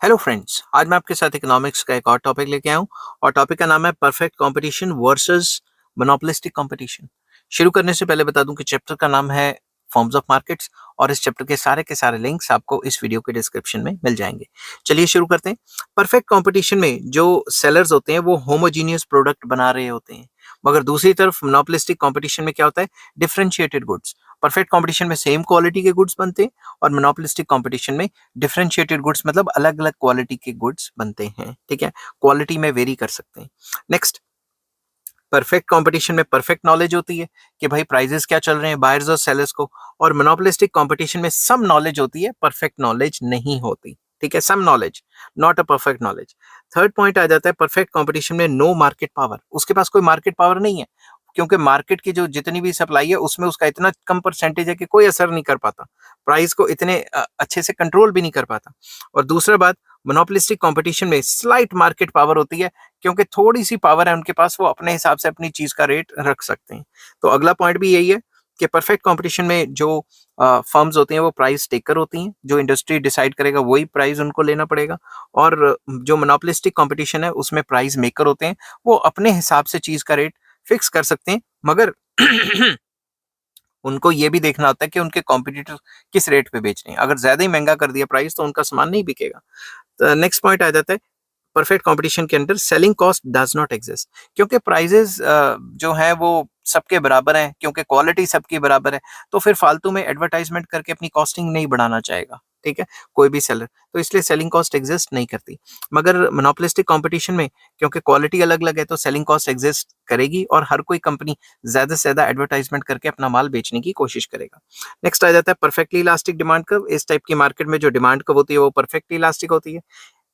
Hello friends, आज मैं आपके साथ इकोनॉमिक्स का एक और टॉपिक लेके आया हूँ और टॉपिक का नाम है perfect competition versus monopolistic competition. शुरू करने से पहले बता दूं कि चैप्टर का नाम है फॉर्म्स ऑफ मार्केट्स और इस चैप्टर के सारे लिंक्स आपको इस वीडियो के डिस्क्रिप्शन में मिल जाएंगे। चलिए शुरू करते हैं। परफेक्ट कंपटीशन में जो सेलर्स होते हैं वो होमोजीनियस प्रोडक्ट बना रहे होते हैं, मगर दूसरी तरफ मोनोपोलिस्टिक कंपटीशन में क्या होता है, डिफरेंशिएटेड गुड्स। परफेक्ट कंपटीशन में सेम क्वालिटी के गुड्स बनते हैं और मोनोपोलिस्टिक कंपटीशन में डिफरेंशिएटेड गुड्स मतलब अलग अलग क्वालिटी के गुड्स बनते हैं। ठीक है, क्वालिटी में वेरी कर सकते हैं। नेक्स्ट, परफेक्ट कंपटीशन में परफेक्ट नॉलेज होती है कि भाई प्राइजेस क्या चल रहे हैं बायर्स और सेलर्स को, और मोनोपोलिस्टिक कंपटीशन में सम नॉलेज होती है, परफेक्ट नॉलेज नहीं होती। ठीक है, some knowledge, not a perfect knowledge. Third point आ जाता है परफेक्ट कंपटीशन में नो मार्केट पावर, उसके पास कोई मार्केट पावर नहीं है, क्योंकि मार्केट की जो जितनी भी सप्लाई है उसमें उसका इतना कम परसेंटेज है कि कोई असर नहीं कर पाता, प्राइस को इतने अच्छे से कंट्रोल भी नहीं कर पाता। और दूसरा बात, मोनोपोलिस्टिक कंपटीशन में स्लाइट मार्केट पावर होती है, क्योंकि थोड़ी सी पावर है उनके पास, वो अपने हिसाब से अपनी चीज का रेट रख सकते हैं। तो अगला पॉइंट भी यही है कि परफेक्ट कंपटीशन में जो फर्म्स होती हैं वो प्राइस टेकर होती हैं, जो इंडस्ट्री डिसाइड करेगा वही प्राइस उनको लेना पड़ेगा। और जो मोनोपोलिस्टिक कंपटीशन है उसमें प्राइस मेकर होते हैं, वो अपने हिसाब से चीज का रेट फिक्स कर सकते हैं, मगर उनको ये भी देखना होता है कि उनके कॉम्पिटिटर किस रेट पे बेच रहे हैं। अगर ज्यादा ही महंगा कर दिया प्राइस तो उनका सामान नहीं बिकेगा। तो नेक्स्ट पॉइंट आ जाता है, परफेक्ट कंपटीशन के अंदर selling cost does not exist, क्योंकि प्राइजेस जो है वो सबके बराबर हैं, क्योंकि क्वालिटी सबकी बराबर है, तो फिर फालतू में एडवर्टाइजमेंट करके अपनी कॉस्टिंग नहीं बढ़ाना चाहेगा। ठीक है, कोई भी सेलर, तो इसलिए सेलिंग कॉस्ट एग्जिस्ट नहीं करती। मगर मोनोपोलिस्टिक कंपटीशन में क्योंकि क्वालिटी अलग अलग है तो सेलिंग कॉस्ट एग्जिस्ट करेगी और हर कोई कंपनी ज्यादा से ज्यादा एडवर्टाइजमेंट करके अपना माल बेचने की कोशिश करेगा। नेक्स्ट आ जाता है परफेक्टली इलास्टिक डिमांड कर्व। इस टाइप की मार्केट में जो डिमांड कर्व होती है वो परफेक्टली इलास्टिक होती है।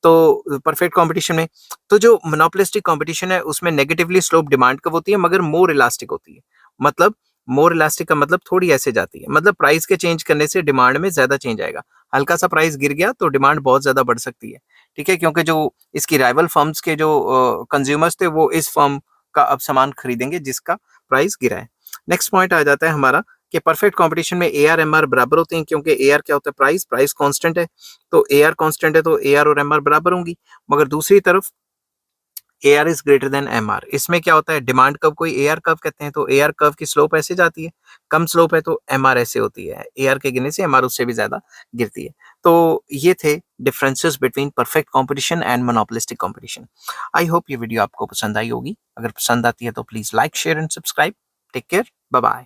तो परफेक्ट कंपटीशन में, तो जो मोनोपोलिस्टिक कंपटीशन है उसमें नेगेटिवली स्लोप डिमांड कब होती है, मगर मोर इलास्टिक होती है। मतलब मोर इलास्टिक का मतलब थोड़ी ऐसे जाती है, मतलब प्राइस के चेंज करने से डिमांड में ज्यादा चेंज आएगा। हल्का सा प्राइस गिर गया तो डिमांड बहुत ज्यादा बढ़ सकती है। ठीक है, क्योंकि जो इसकी राइवल फर्म्स के जो कंज्यूमर्स थे वो इस फर्म का अब सामान खरीदेंगे जिसका प्राइस गिरा है। नेक्स्ट पॉइंट आ जाता है हमारा कि परफेक्ट कंपटीशन में ए आर एम आर बराबर होते हैं, क्योंकि ए आर क्या होता है, प्राइस, प्राइस कांस्टेंट है, तो ए आर कांस्टेंट है तो ए आर और एम आर बराबर होंगी। मगर दूसरी तरफ A R is greater than M R, इसमें क्या होता है, डिमांड कर्व कोई ए आर कर्व कहते हैं, तो ए आर कर्व की स्लोप ऐसे जाती है, कम स्लोप है तो एम आर ऐसे होती है, ए आर के गिरने से एम आर उससे भी ज्यादा गिरती है। तो ये थे differences between perfect competition and monopolistic competition. I hope ये वीडियो आपको पसंद आई होगी। अगर पसंद आती है तो please like, share and subscribe. Take care, bye bye.